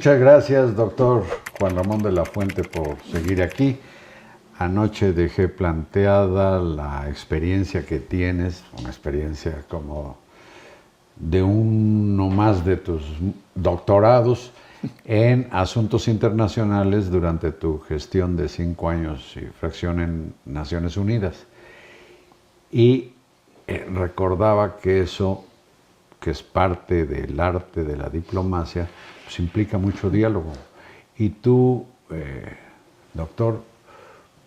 muchas gracias, doctor Juan Ramón de la Fuente, por seguir aquí. Anoche dejé planteada la experiencia que tienes, una experiencia como de uno más de tus doctorados en asuntos internacionales durante tu gestión de 5 años y fracción en Naciones Unidas. Y recordaba que eso, que es parte del arte de la diplomacia, pues implica mucho diálogo. Y tú, doctor,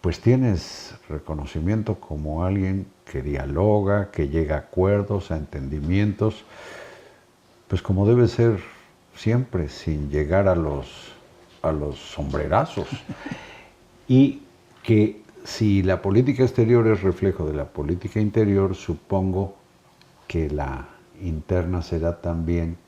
pues tienes reconocimiento como alguien que dialoga, que llega a acuerdos, a entendimientos, pues como debe ser siempre, sin llegar a los sombrerazos. Y que si la política exterior es reflejo de la política interior, supongo que la interna será también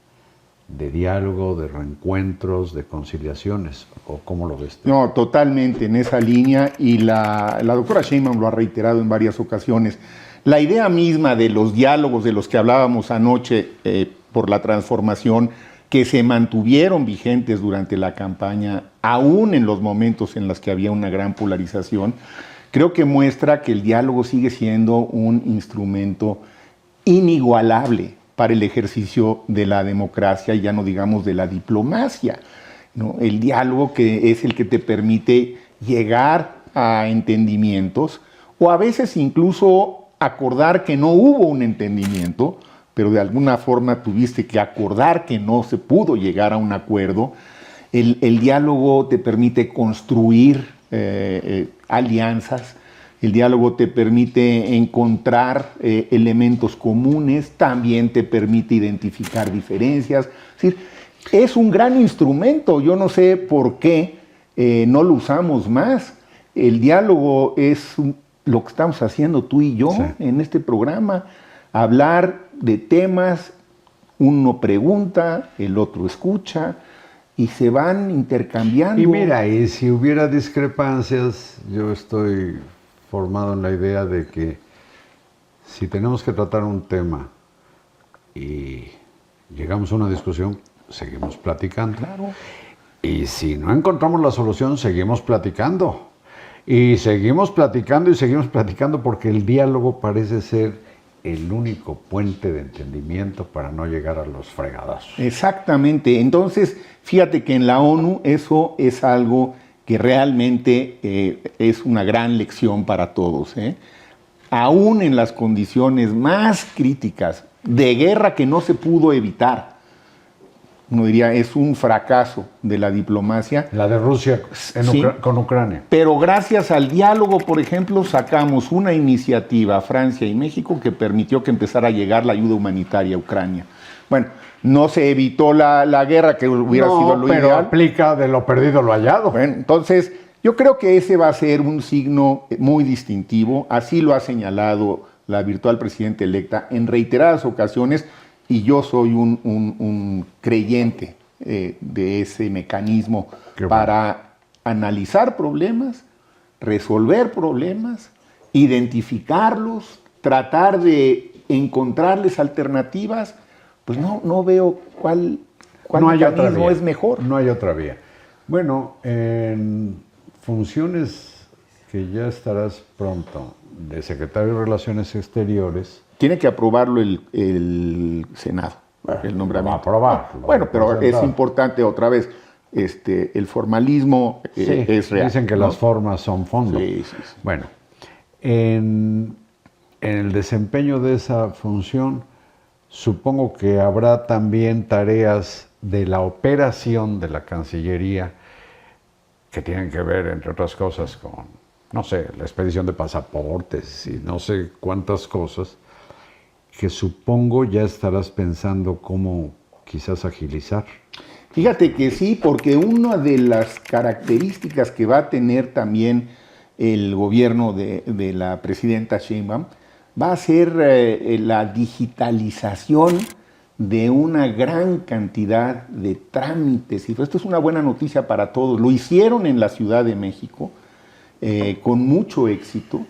de diálogo, de reencuentros, de conciliaciones, ¿o cómo lo ves tú? No, totalmente en esa línea, y la doctora Sheinbaum lo ha reiterado en varias ocasiones. La idea misma de los diálogos de los que hablábamos anoche por la transformación, que se mantuvieron vigentes durante la campaña, aún en los momentos en los que había una gran polarización, creo que muestra que el diálogo sigue siendo un instrumento inigualable para el ejercicio de la democracia, y ya no digamos de la diplomacia, ¿no? El diálogo, que es el que te permite llegar a entendimientos, o a veces incluso acordar que no hubo un entendimiento, pero de alguna forma tuviste que acordar que no se pudo llegar a un acuerdo. El diálogo te permite construir alianzas. El diálogo te permite encontrar elementos comunes, también te permite identificar diferencias. Es decir, es un gran instrumento. Yo no sé por qué no lo usamos más. El diálogo es lo que estamos haciendo tú y yo en este programa. Hablar de temas, uno pregunta, el otro escucha, y se van intercambiando. Y mira, y si hubiera discrepancias, yo estoy formado en la idea de que si tenemos que tratar un tema y llegamos a una discusión, seguimos platicando. Claro. Y si no encontramos la solución, seguimos platicando. Y seguimos platicando y seguimos platicando, porque el diálogo parece ser el único puente de entendimiento para no llegar a los fregadazos. Exactamente. Entonces, fíjate que en la ONU eso es algo que realmente es una gran lección para todos, ¿eh? Aún en las condiciones más críticas de guerra que no se pudo evitar, uno diría, es un fracaso de la diplomacia. La de Rusia con Ucrania. Pero gracias al diálogo, por ejemplo, sacamos una iniciativa, Francia y México, que permitió que empezara a llegar la ayuda humanitaria a Ucrania. Bueno, no se evitó la guerra, que hubiera sido lo pero ideal. Aplica de lo perdido lo hallado. Bueno, entonces, yo creo que ese va a ser un signo muy distintivo. Así lo ha señalado la virtual presidenta electa en reiteradas ocasiones, y yo soy un creyente de ese mecanismo para analizar problemas, resolver problemas, identificarlos, tratar de encontrarles alternativas. Pues no veo cuál mecanismo es mejor. No hay otra vía. Bueno, en funciones que ya estarás pronto de secretario de Relaciones Exteriores. Tiene que aprobarlo el Senado, el nombramiento. Aprobar. Bueno, pero es importante otra vez, el formalismo es real. Dicen que, ¿no?, las formas son fondo. Sí. Bueno, en el desempeño de esa función, supongo que habrá también tareas de la operación de la Cancillería que tienen que ver, entre otras cosas, con, no sé, la expedición de pasaportes y no sé cuántas cosas, que supongo ya estarás pensando cómo quizás agilizar. Fíjate que sí, porque una de las características que va a tener también el gobierno de la presidenta Sheinbaum va a ser la digitalización de una gran cantidad de trámites. Y esto es una buena noticia para todos. Lo hicieron en la Ciudad de México con mucho éxito,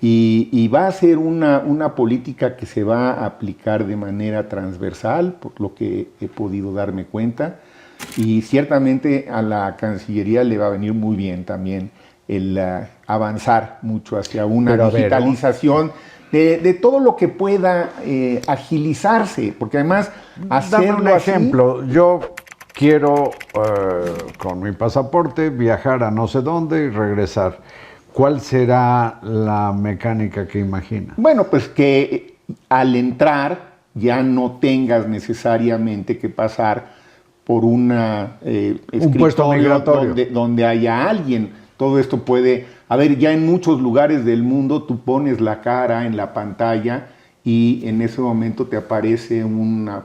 y va a ser una política que se va a aplicar de manera transversal, por lo que he podido darme cuenta. Y ciertamente a la Cancillería le va a venir muy bien también el avanzar mucho hacia una digitalización de todo lo que pueda agilizarse, porque además Dame un ejemplo. Yo quiero con mi pasaporte viajar a no sé dónde y regresar. ¿Cuál será la mecánica que imagina? Bueno, pues que al entrar ya no tengas necesariamente que pasar por un puesto migratorio donde haya alguien. Todo esto puede, a ver, ya en muchos lugares del mundo tú pones la cara en la pantalla y en ese momento te aparece una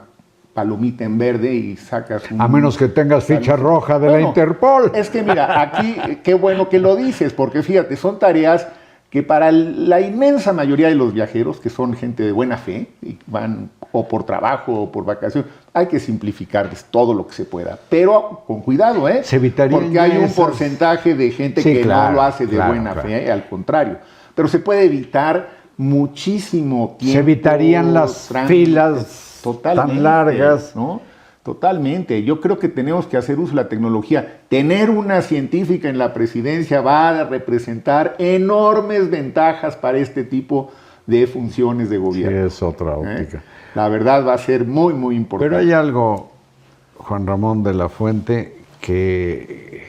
palomita en verde y sacas un... A menos que tengas ficha roja de la Interpol. Es que mira, aquí qué bueno que lo dices, porque fíjate, son tareas que para la inmensa mayoría de los viajeros, que son gente de buena fe, y van o por trabajo o por vacación, hay que simplificarles todo lo que se pueda, pero con cuidado, ¿eh? Se evitaría porque hay un porcentaje de gente que no lo hace de buena fe, al contrario, pero se puede evitar muchísimo tiempo. Se evitarían las filas tan largas, ¿no? Totalmente. Yo creo que tenemos que hacer uso de la tecnología. Tener una científica en la presidencia va a representar enormes ventajas para este tipo de funciones de gobierno. Sí, es otra óptica. La verdad va a ser muy, muy importante. Pero hay algo, Juan Ramón de la Fuente, que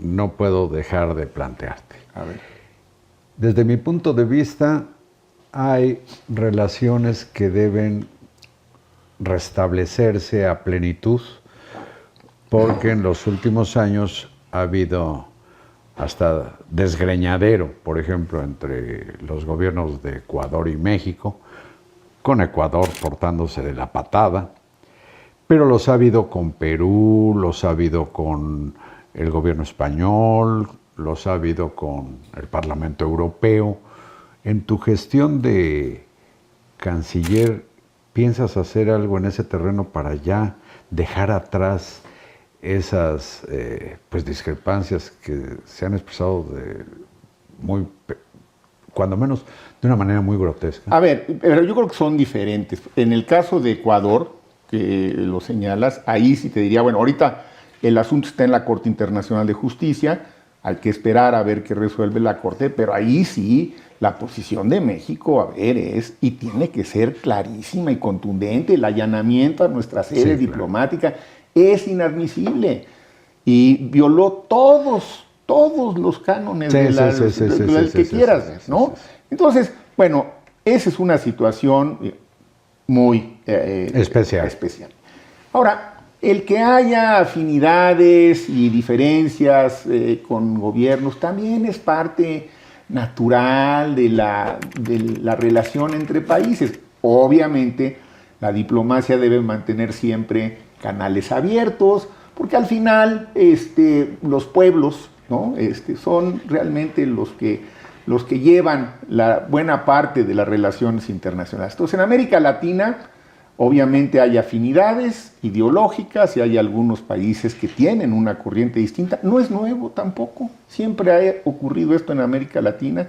no puedo dejar de plantearte. A ver. Desde mi punto de vista, hay relaciones que deben restablecerse a plenitud, porque en los últimos años ha habido hasta desgreñadero, por ejemplo, entre los gobiernos de Ecuador y México, con Ecuador portándose de la patada, pero los ha habido con Perú, los ha habido con el gobierno español, los ha habido con el Parlamento Europeo. En tu gestión de canciller, ¿piensas hacer algo en ese terreno para ya dejar atrás esas discrepancias que se han expresado cuando menos de una manera muy grotesca? A ver, pero yo creo que son diferentes. En el caso de Ecuador, que lo señalas, ahí sí te diría, bueno, ahorita el asunto está en la Corte Internacional de Justicia, hay que esperar a ver qué resuelve la Corte, pero ahí sí la posición de México, a ver, y tiene que ser clarísima y contundente. El allanamiento a nuestra sede diplomática es inadmisible y violó todos los cánones del que quieras, ¿no? Entonces, bueno, esa es una situación muy especial. Ahora, el que haya afinidades y diferencias con gobiernos también es parte natural de la relación entre países. Obviamente, la diplomacia debe mantener siempre canales abiertos, porque al final los pueblos, ¿no? Son realmente los que llevan la buena parte de las relaciones internacionales. Entonces, en América Latina, obviamente hay afinidades ideológicas y hay algunos países que tienen una corriente distinta. No es nuevo tampoco, siempre ha ocurrido esto en América Latina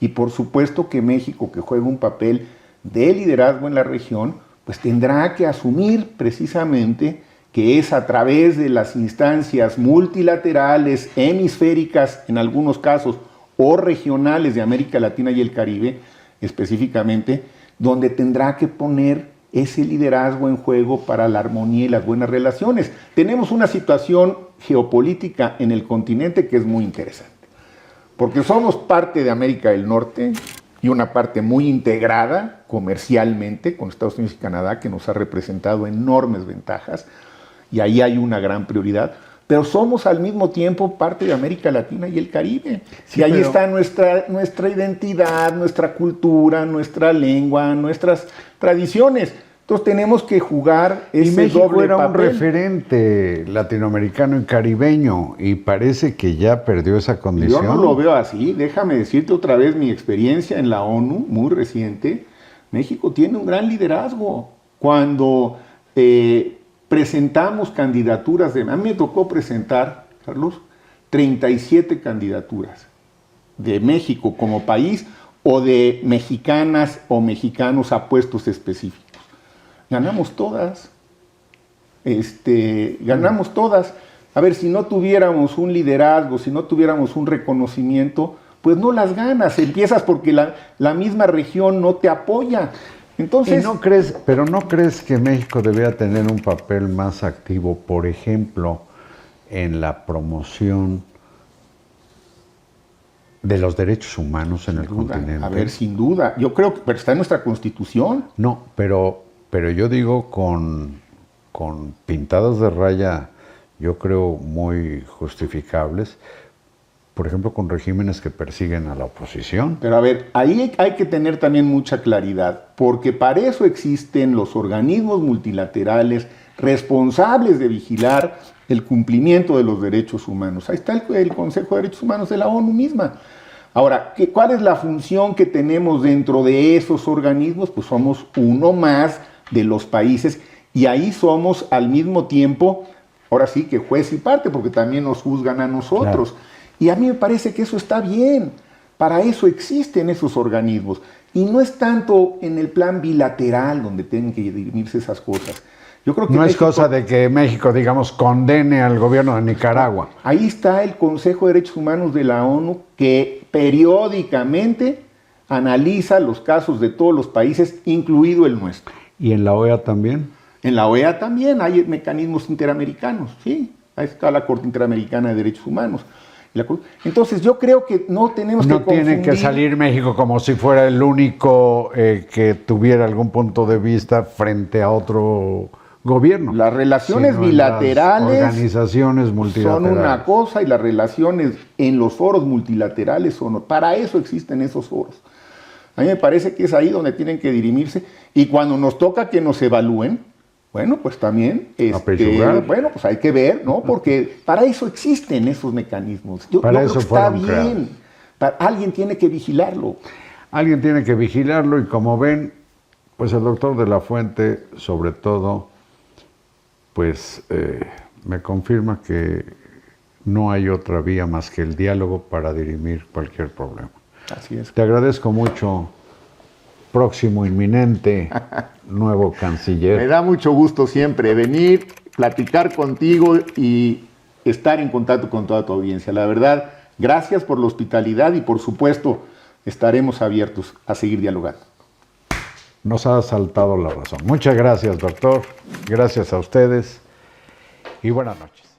y por supuesto que México, que juega un papel de liderazgo en la región, pues tendrá que asumir precisamente que es a través de las instancias multilaterales, hemisféricas en algunos casos, o regionales de América Latina y el Caribe específicamente, donde tendrá que poner ese liderazgo en juego para la armonía y las buenas relaciones. Tenemos una situación geopolítica en el continente que es muy interesante, porque somos parte de América del Norte y una parte muy integrada comercialmente con Estados Unidos y Canadá, que nos ha representado enormes ventajas, y ahí hay una gran prioridad. Pero somos al mismo tiempo parte de América Latina y el Caribe. Sí, y ahí está nuestra identidad, nuestra cultura, nuestra lengua, nuestras tradiciones. Entonces tenemos que jugar ese doble papel. Y México era un referente latinoamericano y caribeño y parece que ya perdió esa condición. Yo no lo veo así. Déjame decirte otra vez mi experiencia en la ONU, muy reciente. México tiene un gran liderazgo. Cuando presentamos candidaturas, a mí me tocó presentar, Carlos, 37 candidaturas de México como país o de mexicanas o mexicanos a puestos específicos. Ganamos todas. ganamos todas. A ver, si no tuviéramos un liderazgo, si no tuviéramos un reconocimiento, pues no las ganas. Empiezas porque la misma región no te apoya. Entonces, ¿Pero no crees que México debería tener un papel más activo, por ejemplo, en la promoción de los derechos humanos en el continente? A ver, sin duda. Yo creo que pero está en nuestra Constitución. No, pero yo digo con pintadas de raya, yo creo muy justificables, por ejemplo, con regímenes que persiguen a la oposición. Pero a ver, ahí hay que tener también mucha claridad, porque para eso existen los organismos multilaterales responsables de vigilar el cumplimiento de los derechos humanos. Ahí está el Consejo de Derechos Humanos de la ONU misma. Ahora, ¿cuál es la función que tenemos dentro de esos organismos? Pues somos uno más de los países y ahí somos al mismo tiempo, ahora sí que juez y parte, porque también nos juzgan a nosotros. Claro. Y a mí me parece que eso está bien. Para eso existen esos organismos. Y no es tanto en el plan bilateral donde tienen que dirimirse esas cosas. Yo creo que no México, es cosa de que México, digamos, condene al gobierno de Nicaragua. Ahí está el Consejo de Derechos Humanos de la ONU que periódicamente analiza los casos de todos los países, incluido el nuestro. ¿Y en la OEA también? En la OEA también hay mecanismos interamericanos, sí. Ahí está la Corte Interamericana de Derechos Humanos. Entonces yo creo que no tenemos que confundir. No tiene que salir México como si fuera el único que tuviera algún punto de vista frente a otro gobierno. Las relaciones bilaterales, las organizaciones multilaterales son una cosa y las relaciones en los foros multilaterales son otra. Para eso existen esos foros. A mí me parece que es ahí donde tienen que dirimirse y cuando nos toca que nos evalúen, bueno, pues también, bueno, pues hay que ver, ¿no? Porque para eso existen esos mecanismos. Yo creo que está bien. Alguien tiene que vigilarlo. Alguien tiene que vigilarlo y como ven, pues el doctor de la Fuente, sobre todo, pues me confirma que no hay otra vía más que el diálogo para dirimir cualquier problema. Así es. Te agradezco mucho, próximo, inminente, nuevo canciller. Me da mucho gusto siempre venir, platicar contigo y estar en contacto con toda tu audiencia. La verdad, gracias por la hospitalidad y por supuesto estaremos abiertos a seguir dialogando. Nos ha saltado la razón. Muchas gracias, doctor. Gracias a ustedes y buenas noches.